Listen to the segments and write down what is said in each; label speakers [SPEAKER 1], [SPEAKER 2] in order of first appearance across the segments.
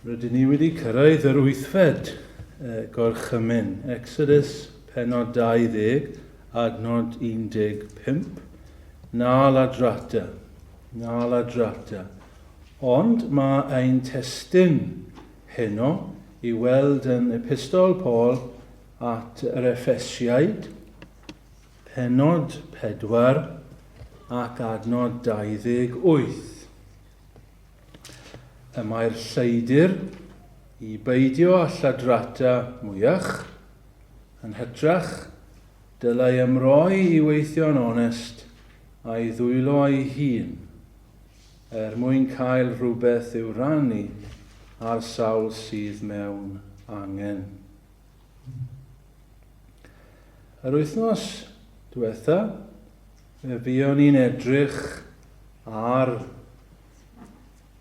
[SPEAKER 1] Rydyn ni wedi cyrraedd yr 8fed Gorchymyn, Exodus penod 20, adnod 15, nal a drata. Ond mae ein testyn heno i weld yn epistol Paul at yr Effesiaid, penod 4 ac adnod 28. Y mae'r lleidir i beidio a lladrata mwyach yn hytrach dylai ymroi i weithio'n onest a'i ddwylo ei hun mwyn cael rhywbeth i'w rannu ar sawl sydd mewn angen. Yr wythnos diwetha, fe fuon ni'n edrych ar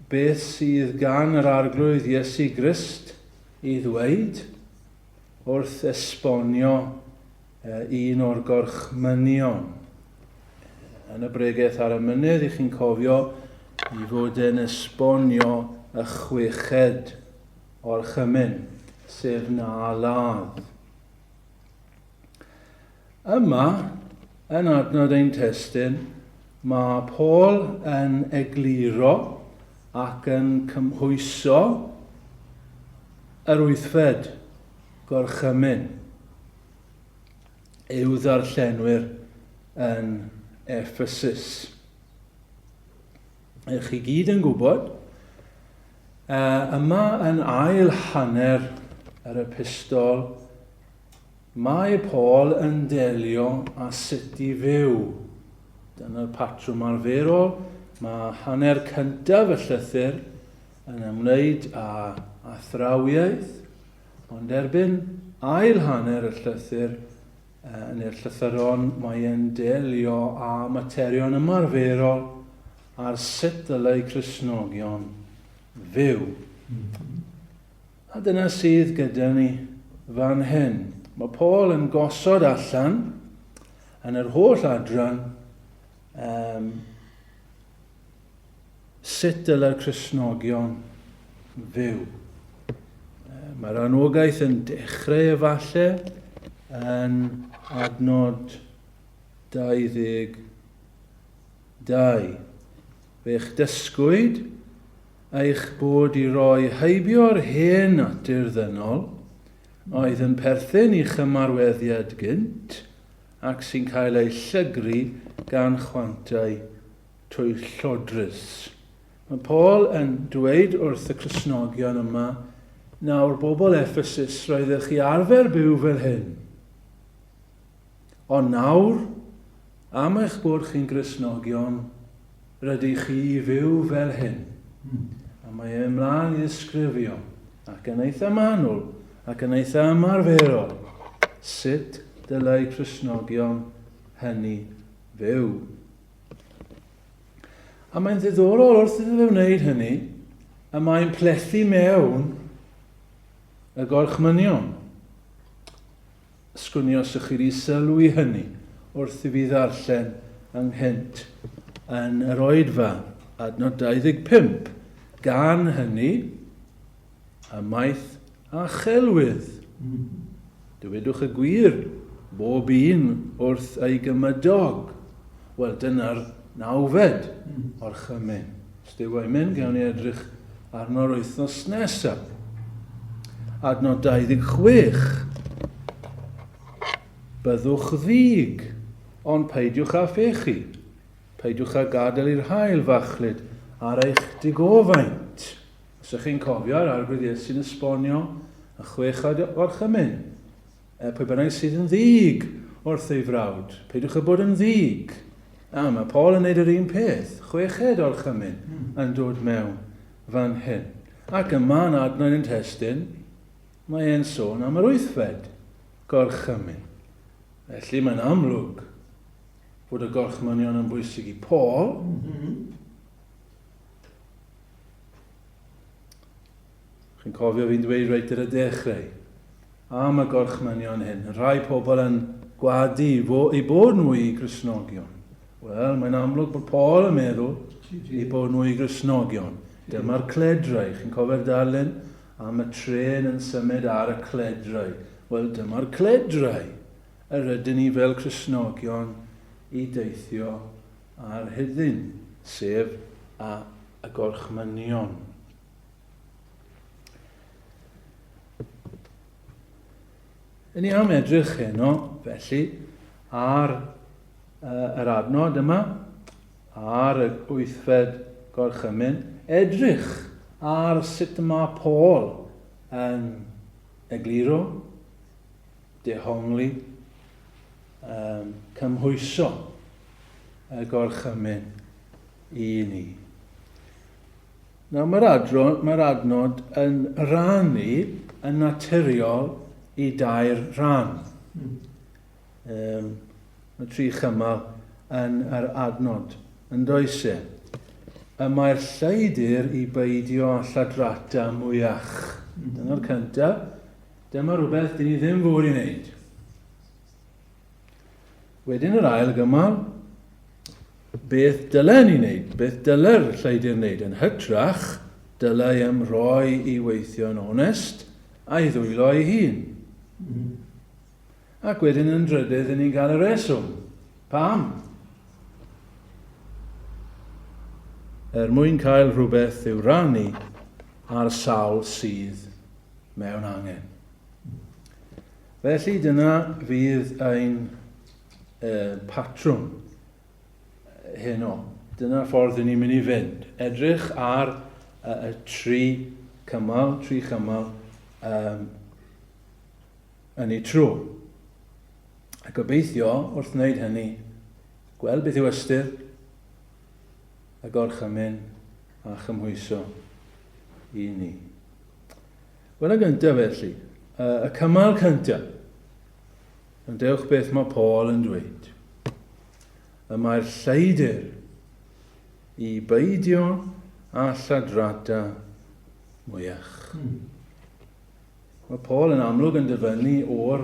[SPEAKER 1] beth sydd gan yr arglwydd Iesu Grist i ddweud wrth esbonio un o'r gorchmynion. Yn y bregaeth ar y mynydd, i chi'n cofio i fod yn esbonio y chweched o'r chymyn, sef na ladd. Yma, yn adnod ein testyn, mae Paul yn egluro ac yn cymhwyso yr 8fed Gorchymyn i'w ddarllenwyr yn Ephesus. Ych chi gyd yn gwybod, yma yn ail hanner yr epistol, mae Paul yn delio â sut i fyw. Dyna'r patrwm arferol. Mae hanner cyntaf y llythyr yn ymwneud â thrawiaeth, ond erbyn ail hanner y llythyr, yn yr llythyron, mae e'n delio â materion ymarferol ar sut dylai Cristnogion fyw. A dyna sydd gyda ni fan hyn. Mae Paul yn gosod allan yn yr holl adran sut dylai'r Cristnogion fyw. Mae'r anogaeth yn dechrau efallai yn adnod 22. Fe'ch dysgwyd eich bod i roi heibio'r hen natur ddynol oedd yn perthyn i chymarweddiad gynt ac sy'n cael ei llygru gan chwantau twyllodrys. Mae Paul yn dweud wrth y Cristnogion yma, nawr bobl Ephesus, roeddech chi arfer byw fel hyn. Ond nawr, am eich bod chi'n Cristnogion, rydych chi i fyw fel hyn. A mae ymlaen i ddisgrifio, ac yn eitha manwl, ac yn eitha ymarferol, sut dylai Cristnogion hynny fyw. A mae'n ddiddorol wrth iddo fe wneud hynny, a mae'n plethu mewn y gorchmynion. Sgwni os ych chi wedi sylwi hynny wrth i fi ddarllen ynghynt yn yr oedfa adnod 25. Gan hynny, ymaith a chelwydd. Dywedwch y gwir, bob un wrth ei gymydog. Wel, dyna'r 9fed o'r chymyn. Os dyw ei mynd, gawn ni edrych arno'r wythnos nesaf. Adnod 26. Byddwch ddig, ond peidiwch â phechu. Peidiwch â gadael i'r haul fachlyd ar eich digofaint. Os ych chi'n cofio ar arglwydd Iesu'n esbonio y 6 o'r chymyn. Pwy bynnag sydd yn ddig wrth ei frawd. Peidiwch â bod yn ddig. Mae Paul yn neud yr un peth. 6 o'r chymyn yn dod mewn fan hyn. Ac yma yn adnod yn testyn, mae e'n sôn am yr 8fed Gorchymyn. Felly mae'n amlwg fod y gorchmynion yn bwysig i Paul. Chi'n cofio fi'n dweud reit ar y dechrau am y gorchmynion hyn. Rhai pobl yn gwadu i bod nhw i Cristnogion. Wel, mae'n amlwg bod Paul yn meddwl i bod nhw i Gristnogion. Dyma'r cledrau, chi'n cofio'r darlun a mae tren yn symud ar y cledrau. Wel, dyma'r cledrau. Yr ydyn ni fel Cristnogion i deithio ar hyddyn, sef y gorchmynion. Yn ni am edrych heno, felly, ar yr adnod yma, ar y 8fed gorchymyn, edrych ar sut mae Paul yn egluro, dehongli, cymhwyso y gorchymyn i ni. Nawr mae'r adnod yn rannu yn naturiol i dair rhan. Mae 3 chymal yn yr adnod yn does e. Mae'r lleidir i beidio â lladrata mwyach. Dyna'r cyntaf. Dyma rhywbeth dyn ni ddim fod i wneud. Wedyn yr ail gymal, beth dylen ni wneud? Beth dyle'r lleidir wneud? Yn hytrach, dylai rhoi i weithio'n onest a'i ddwylo ei hun. Ac wedyn yn drydydd, ni'n cael y reswm. Pam? Mwyn cael rhywbeth i'w rannu ar sawl sydd mewn angen. Felly dyna fydd ein patrwm heno. Dyna ffordd ni'n mynd i fynd. Edrych ar y 3 cymal yn ei tro. A gobeithio wrth wneud hynny, gweld beth yw ystyr y gorchymyn a chymhwyso i ni. Wel, y gyntaf felly, y cymal cyntaf, yn dewch beth mae Paul yn dweud. Mae'r lleidir i beidio a lladrata mwyach. Mae Paul yn amlwg yn dyfynnu o'r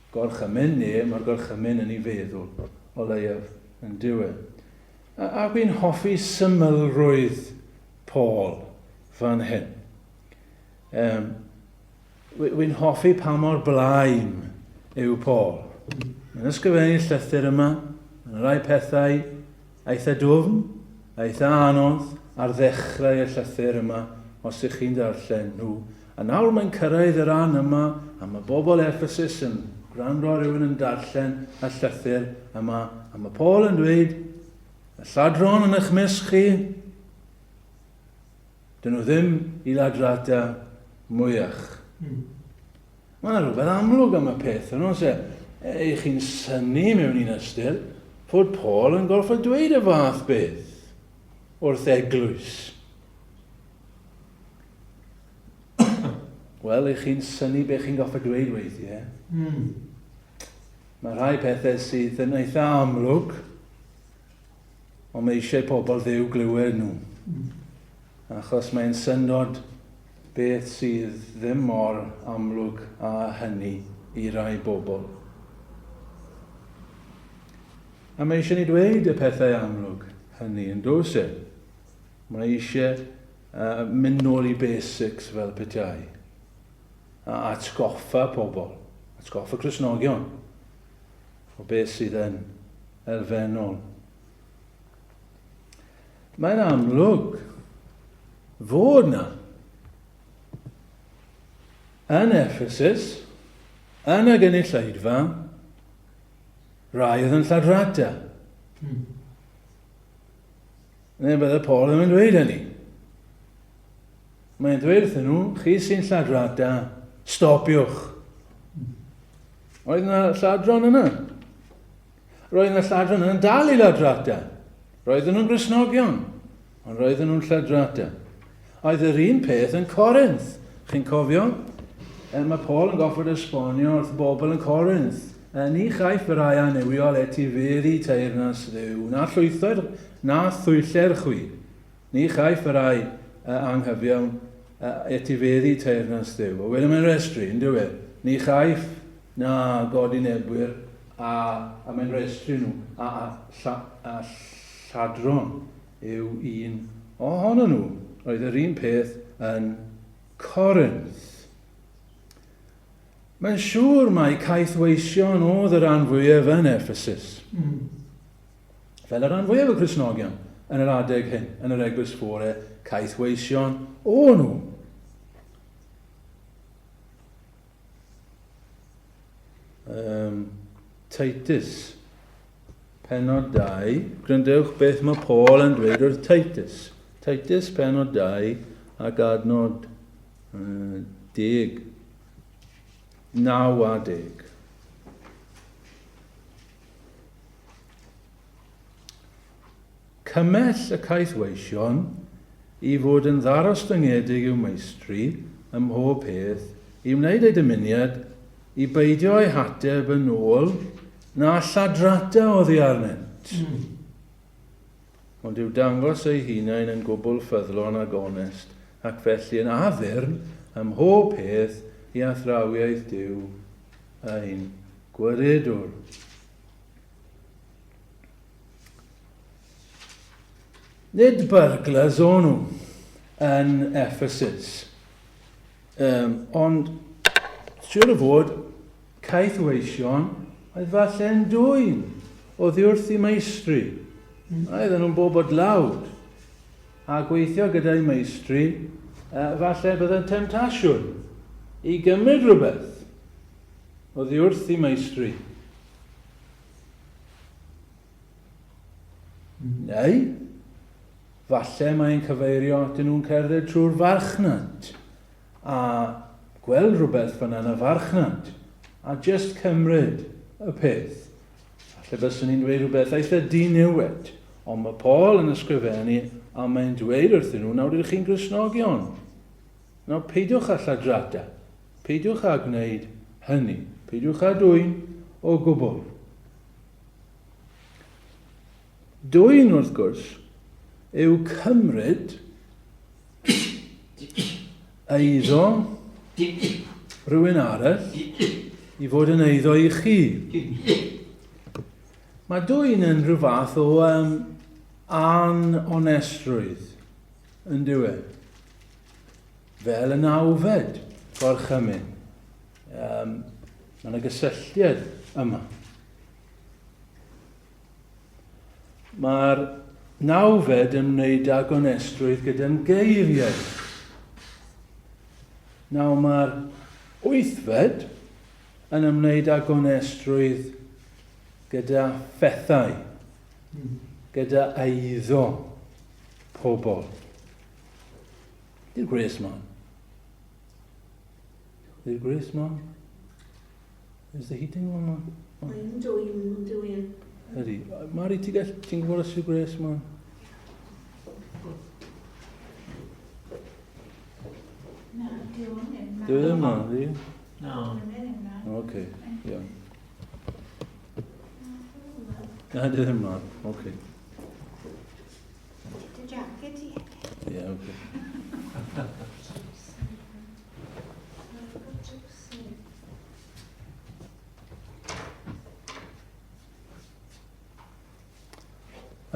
[SPEAKER 1] gorchymyn, neu mae'r gorchymyn yn ei feddwl o leiaf yn diwedd. A wy'n hoffi symlrwydd Paul fan hyn. Wy'n hoffi pa mor blaen yw Paul. Yn ysgrifennu'r llythyr yma, yn rai pethau eitha dwfn, eitha anodd ar ddechrau y llythyr yma, os ych chi'n darllen nhw. A nawr mae'n cyrraedd y ran yma, a mae bobl Ephesus yn gwrando rhywun yn darllen y llythyr yma, a mae Paul yn dweud, y lladron yn eich misg chi, dyn nhw ddim i ladrata mwyach. Mae'n rhywbeth amlwg am y peth, yn oes e, eich chi'n syni mewn un ystyr, fod Paul yn gorfod dweud y fath beth wrth eglwys. Wel, eich chi'n syni beth chi'n gorfod dweud weithiau. Mae rhai pethau sydd yn eitha amlwg, ond mae eisiau pobl ddew glywed nhw. Achos mae'n syndod beth sydd ddim mor amlwg a hynny i rai bobl. A mae eisiau ni dweud y pethau amlwg hynny yn dos e. Mae eisiau mynd nôl i basics fel petai. A atgoffa pobl, atgoffa Cristnogion, o beth sydd yn elfennol. Mae'n amlwg fod na yn Ephesus, yn y gynulleidfa, rai oedd yn lladrata. Neu bydde Paul yn dweud hynny. Mae'n dweud wrthyn nhw, chi sy'n lladrata, stopiwch. Roedd yna lladron yna. Roedd yna lladron yna'n dal i ladrata. Roedden nhw'n Gristnogion, ond roedden nhw'n lladrata. Oedd yr un peth yn Corinth. Chi'n cofio? Mae Paul yn goffod esbonio wrth bobl yn Corinth. Ni chaiff y rai anewiol etifeddu teyrnas ddiw, na thwyller chwi. Ni chaiff y rai anghyfiawn etifeddu teyrnas ddiw. O wedyn mae'n restru, yn dywe. Ni chaiff na godi nebwyr a mae'n restru nhw. A lladron yw un ohonyn nhw. Roedd yr un peth yn Corinth. Mae'n siŵr mai caethweision oedd y rhan fwyaf yn Ephesus. Fel y rhan fwyaf y Cristnogion yn yr adeg hyn, yn yr eglwys fore, caethweision o nhw. Titus, penod 2, grandewch beth mae Paul yn dweud wrth Titus. Titus, penod 2, ac adnod 10. 9 a 10. Cymell y caethweision i fod yn ddarostyngedig i'w meistri ym mhob peth, i wneud ei dymuniad, i beidio ei hateb yn ôl na lladrata oddi arnynt. Ond yw dangos ei hunain yn gwbl ffyddlon ac onest, ac felly yn addurn ym mhob peth i athrawiaeth Duw ein gwaredwr. Nid byrglers o'n nhw yn Ephesus, ond siŵr o fod caethweision oedd falle'n dwyn o ddiwrth i meistri. Oedden nhw'n bobod lawd a gweithio gyda'i meistri, falle byddai'n temtasiwn i gymryd rhywbeth o ddiwrth i meistri. Neu, falle mae'n cyfeirio at nhw'n cerdded trwy'r farchnad a gweld rhywbeth fan yna farchnad a just cymryd y peth. Falle byswn ni'n dweud rhywbeth eitha diniwed, ond mae Paul yn ysgrifennu a mae'n dweud wrthyn nhw, nawr ydych chi'n Gristnogion. Nawr peidiwch â lladrata, peidiwch â gwneud hynny, peidiwch â dwyn o gwbl. Dwyn wrth gwrs yw cymryd eiddo rhywun arall i fod yn eiddo i chi. Mae dwyn yn rhyw fath o anonestrwydd yn diwedd. Fel y nawfed Gorchymyn. Mae'n y gysylltiad yma. Mae'r nawfed yn wneud ag onestrwydd gyda'n geiriau. Nawr mae'r wythfed yn ymwneud ag onestrwydd gyda phethau, gyda eiddo pobl. Di'r grace man? Di'r grace man? Is the heating on?
[SPEAKER 2] I'm doing.
[SPEAKER 1] Ydy. Mari, ti'n gwybod os yw grace man?
[SPEAKER 2] No, doing.
[SPEAKER 1] Dwi ddim na, di?
[SPEAKER 3] No.
[SPEAKER 1] Ok, iawn. Na, dwi ddim na, ok.
[SPEAKER 2] The jacket,
[SPEAKER 1] Ie, ok.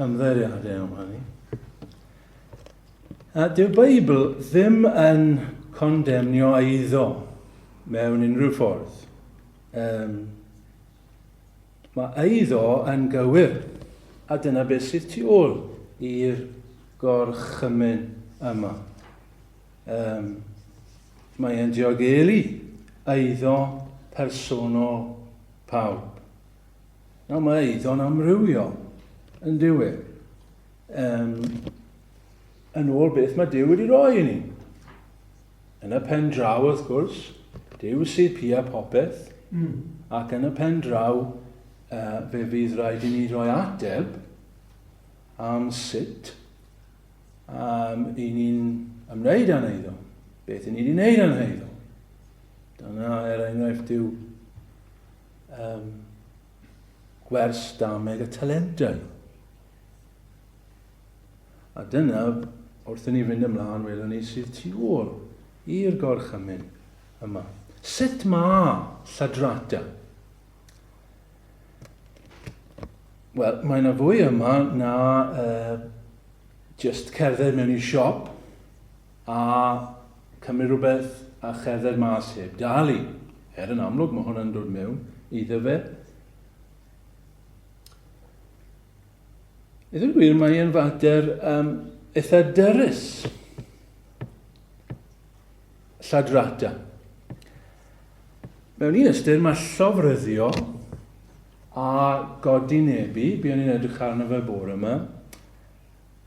[SPEAKER 1] Ymdderiad iawn hynny. Dyw'r Beibl ddim yn condemnio eiddo mewn unrhyw ffordd. Mae eiddo yn gywir, a dyna beth sydd tu ôl i'r gorchymyn yma. Mae e'n diogelu eiddo personol pawb. Nawr mae eiddo'n amrywiol yn diwedd. Yn ôl beth mae Duw wedi roi i ni. Yn y pen draw, wrth gwrs, Duw sydd pia popeth, ac yn y pen draw, fe fydd rhaid i ni roi ateb am sut i ni'n ymwneud â'n eiddo. Beth i ni wedi wneud â'n eiddo. Dyna enghraifft yw gwers dameg y talentau. A dyna, wrth i ni fynd ymlaen, welwn ni sydd tu ôl i'r gorchymyn yma. Sut mae lladrata? Wel, mae yna fwy yma na just cerdded mewn i siop a cymryd rhywbeth a cherdded mas heb dalu. Yn amlwg, mae hwnna'n dod mewn iddo fe. I ddweud gwir, mae e'n fater eitha dyrys. Lladrata. Mewn un ystyr, mae llofryddio a godi nebu, be o'n i'n edrych arno fe bore yma,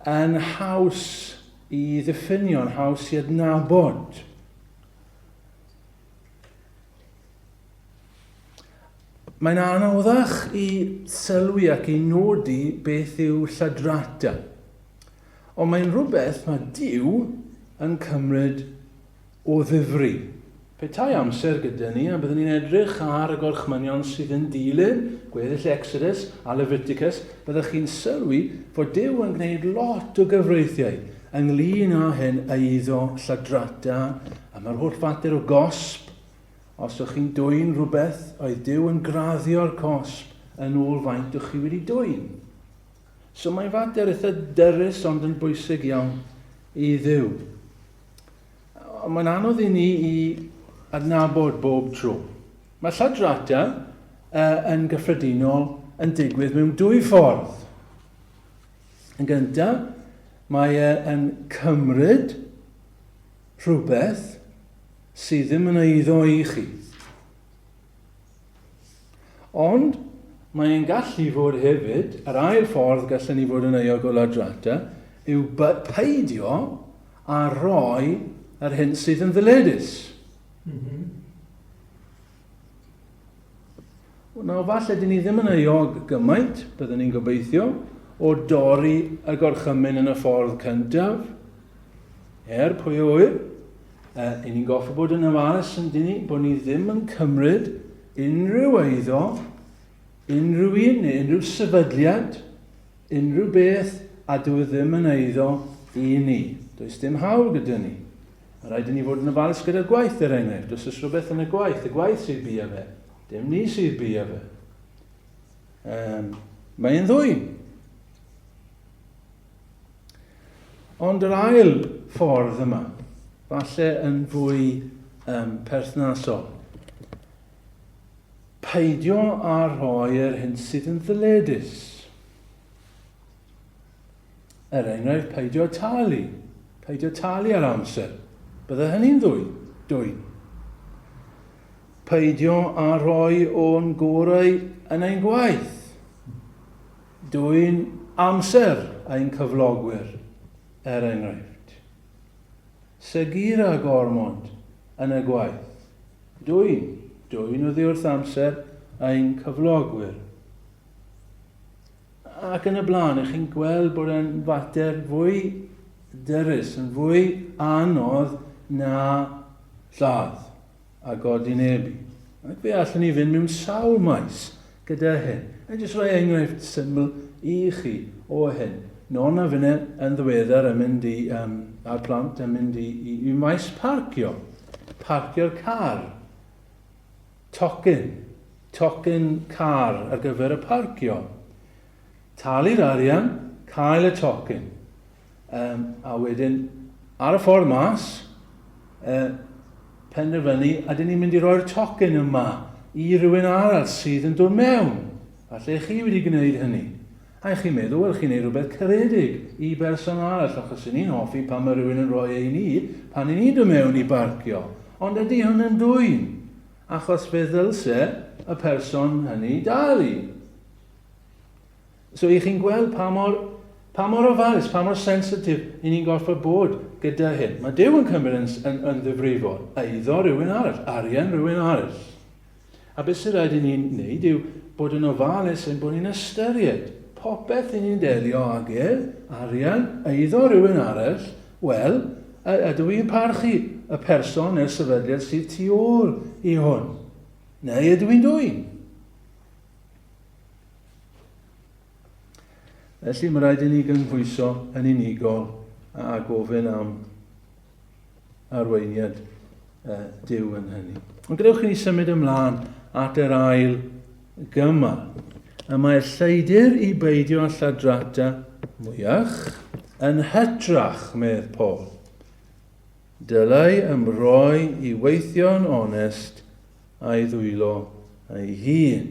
[SPEAKER 1] yn haws i ddiffinio, yn haws i adnabod. Mae'n anoddach i sylwi ac i nodi beth yw lladrata. Ond mae'n rhywbeth mae Duw yn cymryd o ddifri. Petai amser gyda ni, a byddwn ni'n edrych ar y gorchmynion sydd yn dilyn, gweddill Exodus a Leviticus, byddwch chi'n sylwi fod Duw yn gwneud lot o gyfreithiau ynglyn â hyn eiddo lladrata, a mae'r holl fater o gosb. Os ydych chi'n dwyn rhywbeth, oedd Duw yn graddio'r cosb yn ôl faint ydych chi wedi dwyn. So mae'n fater eitha dyrys ond yn bwysig iawn i Dduw. Mae'n anodd i ni i adnabod bob tro. Mae lladrata yn gyffredinol yn digwydd mewn dwy ffordd. Yn gyntaf, mae yn cymryd rhywbeth sydd ddim yn eiddo i chi. Ond mae'n gallu fod hefyd, yr ail ffordd gallwn ni fod yn euog o lladrata, yw peidio a roi yr hyn sydd yn ddyledus. Nawr, falle dyn ni ddim yn euog gymaint, byddwn ni'n gobeithio, o dorri y gorchymyn yn y ffordd cyntaf. Pwy o wyr? I ni'n goffi bod yn ofalus yn dyn ni, bod ni ddim yn cymryd unrhyw eiddo, unrhyw un neu unrhyw sefydliad, unrhyw beth, a dyw ddim yn eiddo i ni. Does dim hawl gyda ni. Rhaid i ni fod yn ofalus gyda'r gwaith enghraifft. Os oes rhywbeth yn y gwaith sydd bia fe. Dim ni sydd bia fe. Mae'n ddwyn. Ond yr ail ffordd yma, falle yn fwy perthnasol. Peidio a rhoi'r hyn sydd yn ddyledus. Enghraifft, peidio talu. Peidio talu ar amser. Bydde hynny'n dwyn. Peidio a rhoi o'n gorau yn ein gwaith. Dwyn amser ein cyflogwyr, enghraifft. Segur a gormod yn y gwaith. Dwyn oddi wrth amser ein cyflogwyr. Ac yn y blaen, ych chi'n gweld bod e'n fater fwy dyrys, yn fwy anodd na lladd a godi nebu. Ac fe allan ni fynd mewn sawl maes gyda hyn. A jyst rhoi enghraifft syml i chi o hyn. Non a fyna yn ddiweddar yn mynd i, a'r plant yn mynd i maes parcio. Parcio'r car. Tocyn car ar gyfer y parcio. Talu'r arian, cael y tocyn. A wedyn, ar y ffordd mas, penderfynu, a dyn ni'n mynd i roi'r tocyn yma i rywun arall sydd yn dod mewn. Falle chi wedi gwneud hynny. A chi'n meddwl, wel, chi'n neud rhywbeth caredig i berson arall, achos ni'n hoffi pan mae rhywun yn rhoi ei ni, pan ni'n dod mewn i barcio. Ond ydy hwn yn dwyn, achos fe ddylse y person hynny dalu. So i chi'n gweld pa mor ofalus, pa mor sensitif i ni'n gorfod bod gyda hyn. Mae Duw yn cymryd yn ddifrifol. Eiddo rhywun arall, arian rhywun arall. A beth sydd rhaid i ni'n neud yw bod yn ofalus yn bod ni'n ystyried. Popeth i ni'n delio ag arian, eiddo rhywun arall, wel, ydw i'n parchu y person neu'r sefydliad sydd tu ôl i hwn. Neu ydw i'n dwyn. Felly mae rhaid i ni gynhwyso yn unigol a gofyn am arweiniad Duw yn hynny. Ond gadewch i ni symud ymlaen at yr ail gyma. A mae'r lleidyr i beidio a lladrata mwyach yn hytrach, medd Paul. dylai ymroi I weithio'n onest a'i ddwylo ei hun.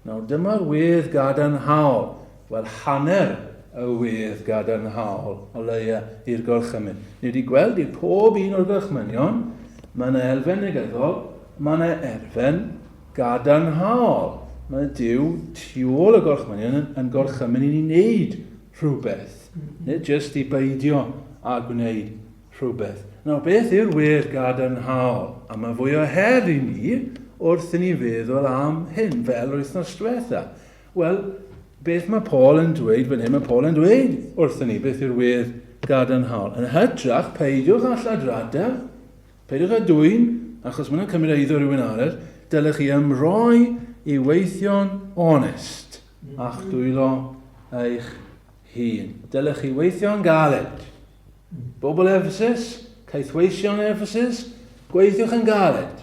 [SPEAKER 1] Nawr, dyma'r wedd gadarnhaol. Wel, hanner y wedd gadarnhaol o leia i'r gorchymyn. Ni wedi gweld I pob un o'r gorchmynion, mae yna elfen negyddol, mae yna erfen gadarnhaol. Mae Duw tu ôl y gorchmynion yn gorchymyn I ni wneud rhywbeth. Nid jyst I beidio a gwneud rhywbeth. Nawr, beth yw'r wedd gadarnhaol? A mae fwy o her I ni wrth I ni feddwl am hyn fel wythnos diwetha. Wel, beth mae Paul yn dweud fan hyn? Mae Paul yn dweud wrth ni beth yw'r wedd gadarnhaol. Yn hytrach, peidiwch â lladrada, peidiwch â dwyn, achos mae'n cymryd eiddo rhywun arall, dylech chi ymroi I weithio'n onest a'ch dwylo eich hun. Dylech chi weithio'n galed. Bobl Ephesus, caethweision Ephesus, gweithiwch yn galed.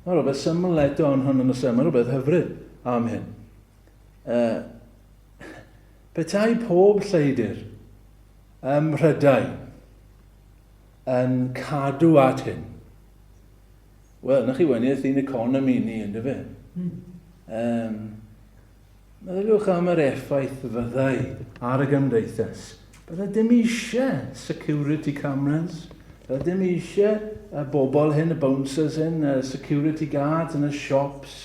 [SPEAKER 1] Mae rhywbeth syml eto yn hwn yn y syml, rhywbeth hyfryd am hyn. Petai pob lleidir Mhrydain yn cadw at hyn. Wel, na chi wenydd i'n economi ni, ynddo fe? Meddyliwch am yr effaith fyddai ar y gymdeithas. Bydde dim eisiau security cameras. Bydde dim eisiau y bobl hyn, y bouncers hyn, y security guards yn y shops.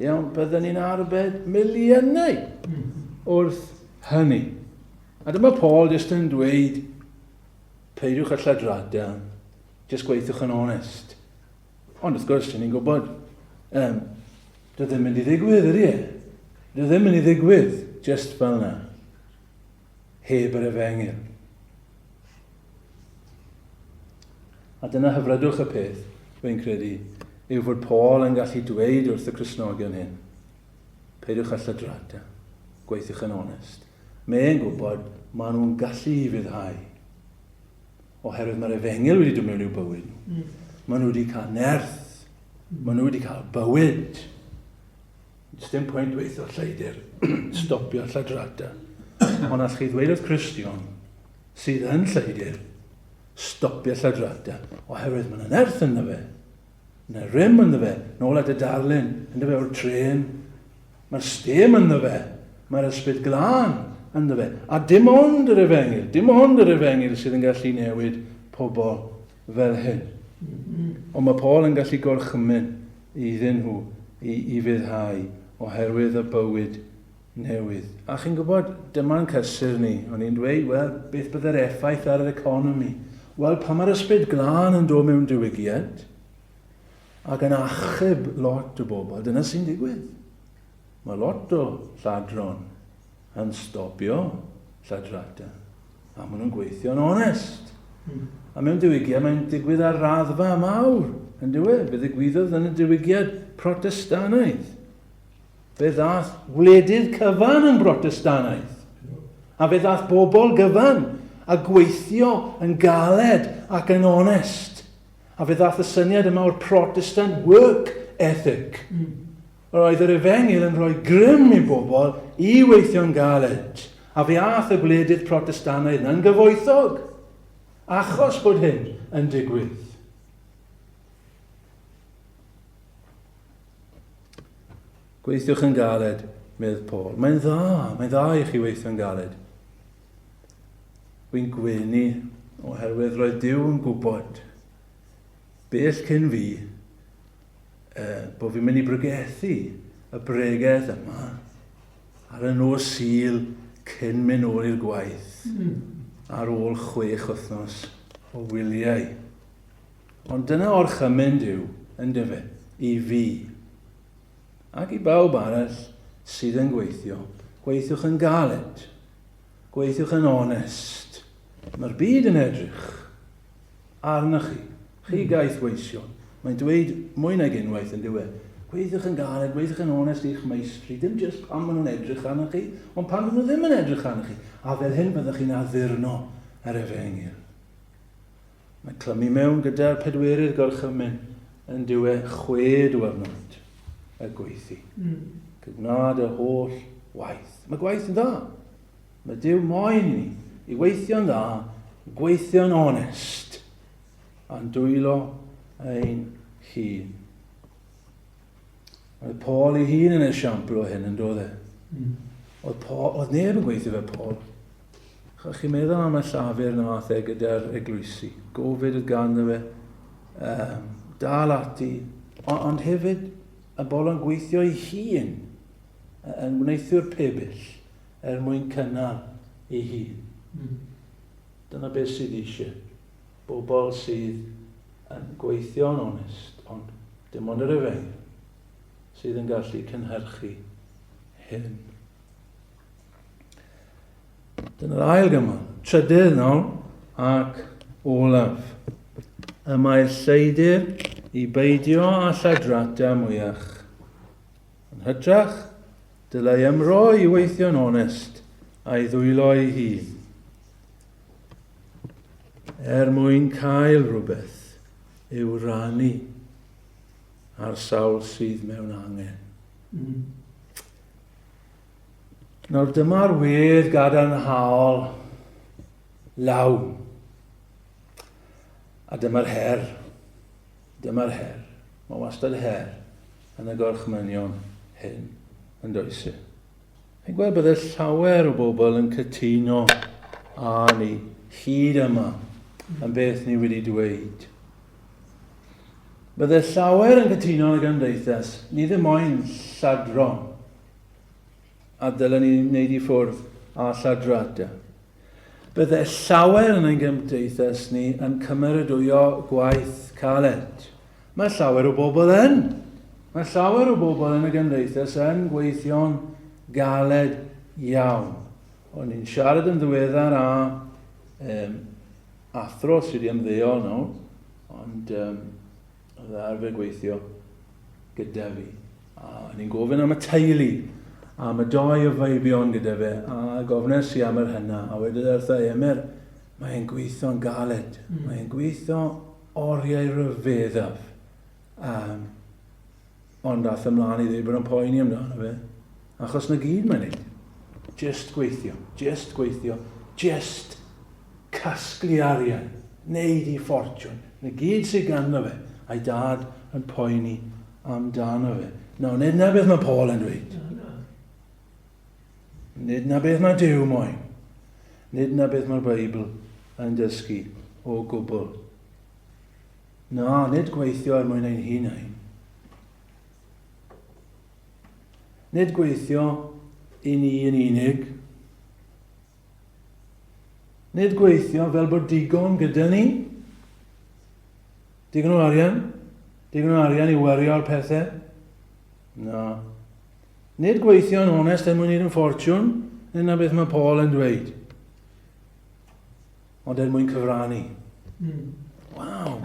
[SPEAKER 1] Iawn, bydden ni'n arbed miliynau wrth hynny. A dyma Paul jyst yn dweud, peidiwch â lladrada, jyst gweithiwch yn onest. Ond wrth gwrs, ni'n gwybod, dy ddim yn mynd I ddigwydd, ydy e? Dy ddim yn mynd I ddigwydd, jyst fel yna. Heb yr efengyl. A dyna hyfrydwch y peth, fe'n credu, yw fod Paul yn gallu dweud wrth y Cristnogion hyn. Peidiwch â lladrada, gweithiwch yn onest. Mae'n gwybod maen nhw'n gallu I fyddhau. Oherwydd mae'r efengyl wedi dod mewn i'w bywyd. Maen nhw wedi cael nerth. Maen nhw wedi cael bywyd. Does dim pwynt dweithio lleidir, stopio lladrada. Ond all chi ddweud wrth Cristion sydd yn lleidir, stopio lladrada. Oherwydd mae'n nerth ynddo fe. Mae'n rym ynddo fe, nôl at y darlun, ynddo fe o'r tren. Mae'r stem ynddo fe. Mae'r ysbryd glân ynddo fe. A dim ond yr efengyl sydd yn gallu newid pobl fel hyn. Ond mae Paul yn gallu gorchymyn iddyn nhw I fyddhau oherwydd y bywyd newydd. A chi'n gwybod, dyma'n cysur ni. O'n i'n dweud, wel, beth byddai'r effaith ar yr economi? Wel, pa mae'r ysbryd glân yn dod mewn diwygiad ac yn achub lot o bobl, dyna sy'n digwydd. Mae lot o lladron yn stopio lladrada. A maen nhw'n gweithio'n onest. A mewn diwygiad, mae'n digwydd ar raddfa mawr. Yn diwedd, fe ddigwyddodd yn y diwygiad Protestanaidd. Fe ddath wledydd cyfan yn Protestanaeth. A fe ddath bobl gyfan a gweithio yn galed ac yn onest. A fe ddath y syniad yma o'r Protestant work ethic. Roedd yr efengyl yn rhoi grym I bobl I weithio'n galed. A fe ath y gwledydd Protestanaidd yn gyfoethog. Achos bod hyn yn digwydd. Gweithiwch yn galed, medd Paul. Mae'n dda I chi weithio'n galed. Wy'n gwenu oherwydd roedd Duw yn gwybod bell cyn fi bod fi'n mynd I brygethu y bregeth yma ar y nos Sul cyn mynd ôl i'r gwaith ar ôl 6 wythnos o wyliau. Ond dyna orchymyn Duw yn dyfe I fi ac I bawb arall sydd yn gweithio. Gweithiwch yn galed. Gweithiwch yn onest. Mae'r byd yn edrych arnach chi. Chi gaeth weision. Mae'n dweud mwy nag unwaith yn diwedd. Gweithiwch yn galed, gweithiwch yn onest i'ch meistri. Dim jyst pan maen nhw'n edrych arnach chi, ond pan maen nhw ddim yn edrych arnach chi. A fel hyn byddwch chi'n addurno yr efengyl. Mae clymu mewn gyda'r pedwerydd gorchymyn yn diwedd 6 diwrnod y gweithio. Cygnad y holl waith. Mae gwaith yn dda. Mae Duw moyn ni I weithio'n dda gweithio'n onest, a'n dwylo ein hun. Oedd Paul ei hun yn esiampl o hyn yn dod e. Oedd neb yn gweithio fe Paul. Chach chi'n meddwl am y llafur nath e gyda'r eglwysi. Gofid oedd ganddo fe, dal ati, ond hefyd y bol yn gweithio ei hun yn wneithio'r pebyll mwyn cynnal ei hun. Dyna beth sydd eisiau. Bobl sydd yn gweithio'n onest, ond dim ond yr efengyl sydd yn gallu cynhyrchu hyn. Dyna'r ail gymal. Trydydd nawr ac olaf. Y mae'r lleidir i beidio a lladrata mwyach. Yn hytrach, dylai ymro i weithio'n onest a'i ddwylo ei hun. Mwyn cael rhywbeth i'w rannu ar sawl sydd mewn angen. Nawr dyma'r wedd gadarnhaol lawn. A dyma'r her. Dyma'r her. Mae wastad her yn y gorchmynion hyn yn does e. Chi'n gweld bydde llawer o bobl yn cytuno â ni hyd yma yn beth ni wedi dweud. Bydde llawer yn cytuno yn y gymdeithas, ni ddim moyn lladron, a dylen ni wneud i ffwrdd a lladrata. Bydde llawer yn ein gymdeithas ni yn cymeradwyo gwaith caled. Mae llawer o bobl yn. Mae llawer o bobl yn y gymdeithas yn gweithio'n galed iawn. O'n i'n siarad yn ddiweddar â athro sydd wedi ymddeol nawr, ond oedd arfer gweithio gyda fi. A ni'n gofyn am y teulu, am y doi o feibion gyda fe, a gofnes i am yr hynna, a wedyn wrtha Emyr, mae'n gweithio'n galed, mae'n gweithio oriau rhyfeddaf. Ond dath ymlaen i ddweud bod yn poeni amdano fe, achos na gyd mae'n neud. Just gweithio, just casglu arian, neud i ffortiwn. Na gyd sydd ganddo fe, a'i dad yn poeni amdano fe. No, nid na beth mae Paul yn dweud. Nid na beth mae Duw moyn. Nid na beth mae'r Beibl yn dysgu o gwbl. Na, nid gweithio er mwyn ein hunain. Nid gweithio i ni yn unig. Nid gweithio fel bod digon gyda ni. Digon o arian. Digon o arian i wario'r pethau. Na. Nid gweithio'n onest er mwyn i'n ffortiwn, nid na beth mae Paul yn dweud. Ond er mwyn cyfrannu. Waw!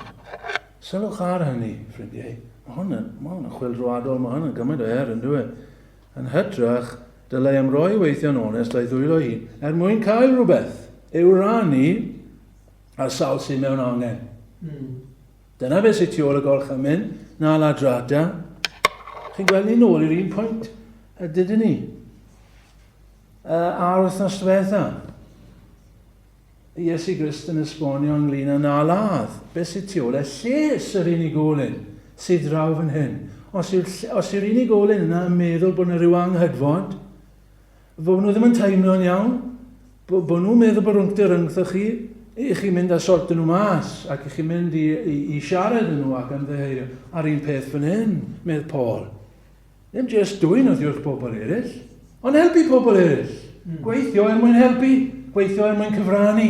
[SPEAKER 1] Sylwch ar hynny, ffrindiau. Mae hwn yn chwildroadol, mae hwn yn gymaint o yn dweud. Yn hytrach, dylai ymroi weithio'n onest a'i ddwylo hi, er mwyn cael rhywbeth, i'w rannu ar sawl sydd mewn angen. Dyna beth sydd tu ôl y gorchymyn, na ladrata. Chi'n gweld ni nôl i'r un pwynt, dydyn ni. Ar wythnos diwetha, Iesu Grist yn esbonio ynglyn â na ladd. Beth sydd tu ôl? Lles yr unigolyn sydd draw fan hyn. Os yw'r unigolyn yna yn meddwl bod yna rhyw anghydfod, bod nhw ddim yn teimlo'n iawn, bod nhw'n meddwl bod rhwng rhyngthoch chi, i chi mynd a sorto nhw mas, ac i chi mynd i siarad yn nhw ac ymddeheirio ar un peth fan hyn, medd Paul. Ddim jyst dwy'n oedd yw'ch bobl eraill, ond helpu pobl eraill. Gweithio er mwyn helpu, gweithio er mwyn cyfrannu.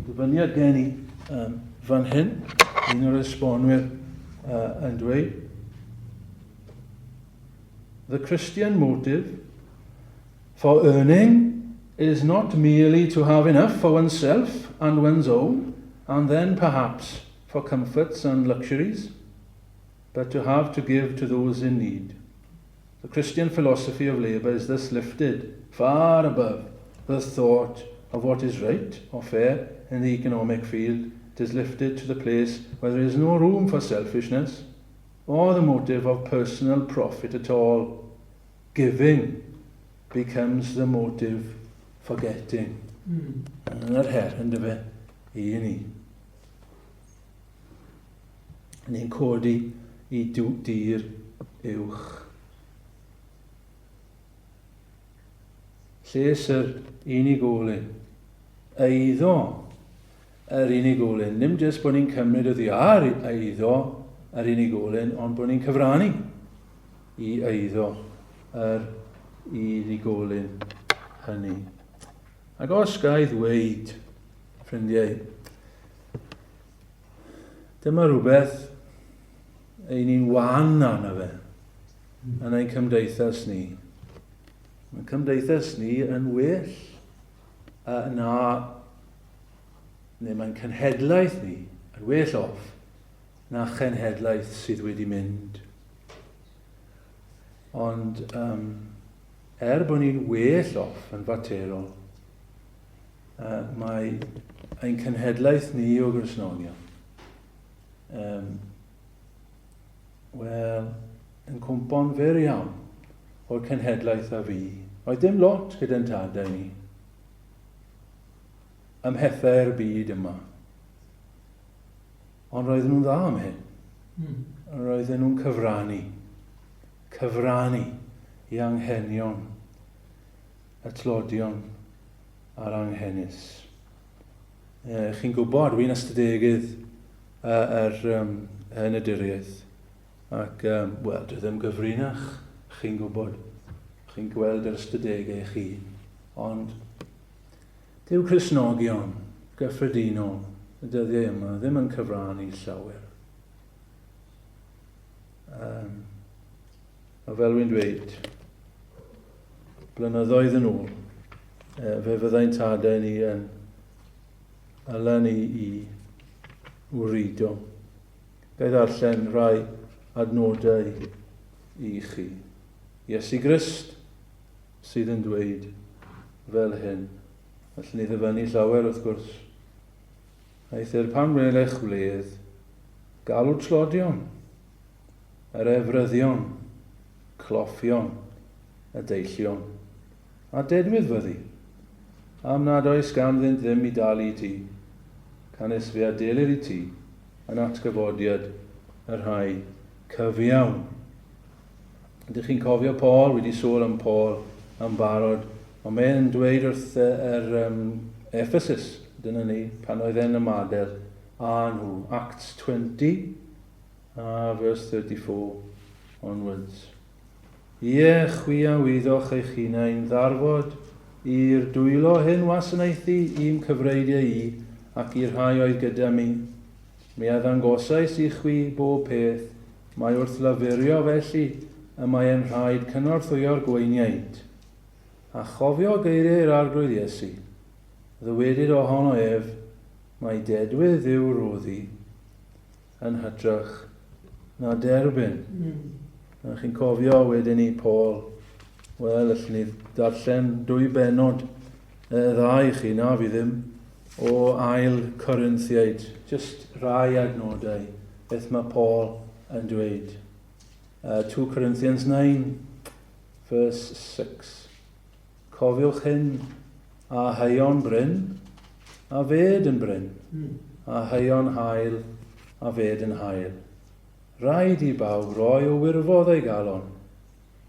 [SPEAKER 1] Dyfyniad gen i fan hyn, un o'r esbonwyr yn dweud, the Christian motive for earning is not merely to have enough for oneself and one's own, and then perhaps for comforts and luxuries, but to have to give to those in need. The Christian philosophy of labour is thus lifted far above the thought of what is right or fair in the economic field. It is lifted to the place where there is no room for selfishness or the motive of personal profit at all. Giving becomes the motive for getting. Yn yr her, yn dy fe, i ni. Ni'n codi i dir uwch. Lles yr unigolyn. Eiddo yr unigolyn. Nim jyst bod ni'n cymryd o ddiar eiddo yr unigolyn, ond bod ni'n cyfrannu i eiddo yr unigolyn hynny. Ac os gai ddweud, ffrindiau, dyma rhywbeth ein ni'n wan arno fe yn ein cymdeithas ni. Mae cymdeithas ni yn well neu mae'n cenhedlaeth ni yn well off na chenhedlaeth sydd wedi mynd. Ond bod ni'n well off yn faterol, mae ein cenhedlaeth ni o Gristnogion yn cwmpo'n fer iawn o'r cenhedlaeth a fi. Oedd dim lot gyda'n tadau ni. Ymhethau'r byd yma. Ond roedden nhw'n dda am hyn. Roedden nhw'n cyfrannu i anghenion, y tlodion a'r anghennus. Chi'n gwybod, wy'n ystadegydd yn y diriaeth. Ac, dwi ddim gyfrinach, chi'n gwybod. Chi'n gweld yr ystadegau chi. Ond, dyw Cristnogion, gyffredinol, y dyddiau yma, ddim yn cyfrannu llawer. A fel wy'n dweud, blynyddoedd yn ôl, fe fyddai'n tadau ni yn yla ni i wrido. Gai ddarllen rhai adnodau i chi. Iesu Grist sydd yn dweud fel hyn. Allwn ni ddyfynnu llawer wrth gwrs. Eithir pan welech wledd, galw tlodion, yr efryddion, cloffion, y deillion, a dedwydd fyddi. Am nad oes ganddynt ddim i dalu i ti, canes fe adelir i ti, yn atgyfodiad yr rhai cyfiawn. Ydych chi'n cofio Paul, wedi sôn am Paul am barod, ond mae'n dweud wrth Ephesus, dyna ni, pan oedd e'n ymadel a nhw, Acts 20, verse 34 onwards. Ie, chwi a wyddoch eich hunain ddarfod i'r dwylo hyn wasanaethu i'm cyfreidiau i ac i'r rhai oedd gyda mi. Mi addangosais i chwi bob peth, mae wrth lafurio felly y mae e'n rhaid cynorthwyo'r gweiniaid. A chofio geiriau'r arglwydd Iesu, ddywedyd ohono ef, mae dedwydd yw roddi yn hytrach na derbyn. A chi'n cofio wedyn ni Paul, wel, allwn ni darllen 2 benod dda i chi, na fi ddim, o ail Corinthiaid, just rai adnodau, beth mae Paul yn dweud. 2 Corinthians 9, verse 6. Cofiwch hyn, a haion bryn, a fed yn bryn, a haion hael, a fed yn hael. Rhaid i bawb roi o wirfodd ei galon,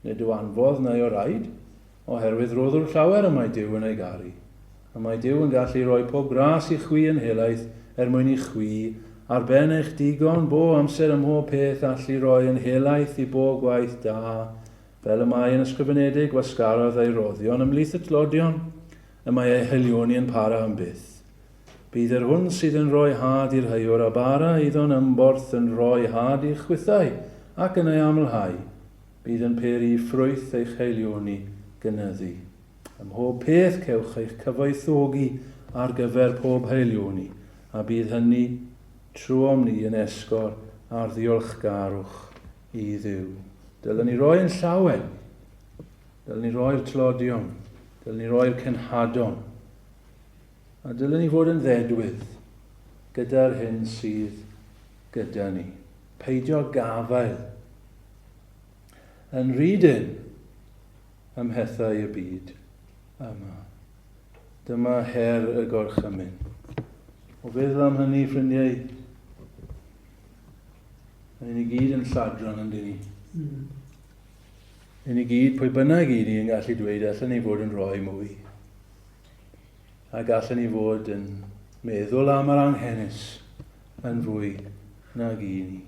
[SPEAKER 1] nid o anfodd neu o raid, oherwydd roddwr llawer y mae Dyw yn ei garu. A mae Dyw yn gallu rhoi pob gras i chwi yn helaeth mwyn i chwi, ar ben eich digon bo amser ym mhob peth allu roi yn helaeth i bob gwaith da, fel y mae yn ysgrifenedig wasgarodd ei roddion ymlith y tlodion, y mae ei helioni yn para am byth. Bydd yr hwn sydd yn rhoi had i'r haiwr a bara iddo'n ymborth yn rhoi had i'ch chwythau ac yn ei amlhau. Bydd yn peri ffrwyth eich helioni gynyddu. Ym mhob peth cewch eich cyfoethogi ar gyfer pob helioni, a bydd hynny trwom ni yn esgor a'r ddiolchgarwch i Dduw. Dylen ni roi yn llawen, dylen ni roi'r tlodion, dylen ni roi'r cenhadon, a dylen ni fod yn ddedwydd gyda'r hyn sydd gyda ni. Peidio gafael yn rydyn ymhethau y byd yma. Dyma her y gorchymyn. O feddwl am hynny, ffrindiau? Yn ni gyd yn lladron yn dyn ni. Yn ni gyd, pwy bynnag i ni yn gallu dweud, allan ni fod yn rhoi mwy. A gallen ni fod yn meddwl am yr anghennus yn fwy nag i ni.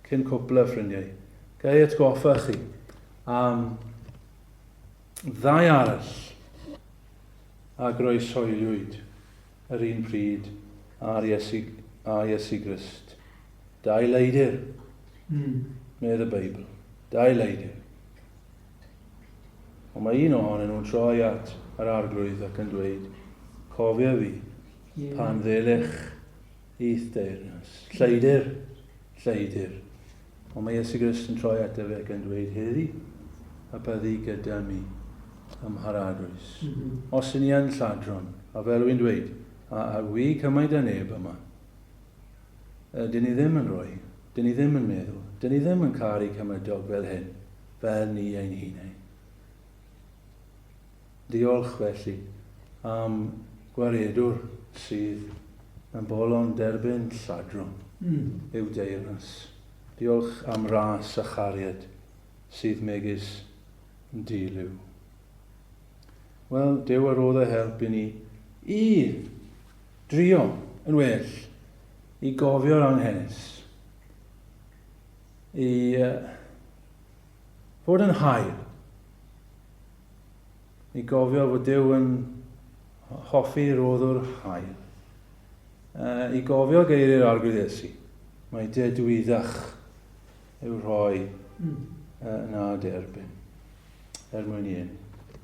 [SPEAKER 1] Cyn cwpla, ffrindiau, gai atgoffa chi am ddau arall a groesoeliwyd yr un pryd ar Iesu Grist. Dau leidyr, medd y Beibl. Dau leidyr. Ond mae un ohonyn nhw'n troi at yr arglwydd ac yn dweud, cofio fi, pan ddilych eith deyrnas. Lleidyr, lleidyr. Ond mae Iesu Grist yn troi at fe ac yn dweud, heddi, a byddi gyda mi ym Mharadwys. Os yn ni yn lladron, a fel wy'n dweud, a wi cymaint â neb yma, dyn ni ddim yn rhoi, dyn ni ddim yn meddwl, dyn ni ddim yn caru cymydog fel hyn, fel ni ein hunain. Diolch felly am gwaredwr sydd yn bolon derbyn lladron i'w deyrnas. Diolch am ras a chariad sydd megis yn dilyw. Wel, Duw ar oedd y help i ni i drio yn well, i gofio'r anghennus, i fod yn hael, i gofio fod Duw yn hoffi roddwr hael, i gofio geiriau'r arglwydd Iesu. Mae dedwyddach i'w rhoi na derbyn. Er mwyn i un.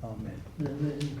[SPEAKER 1] Amen.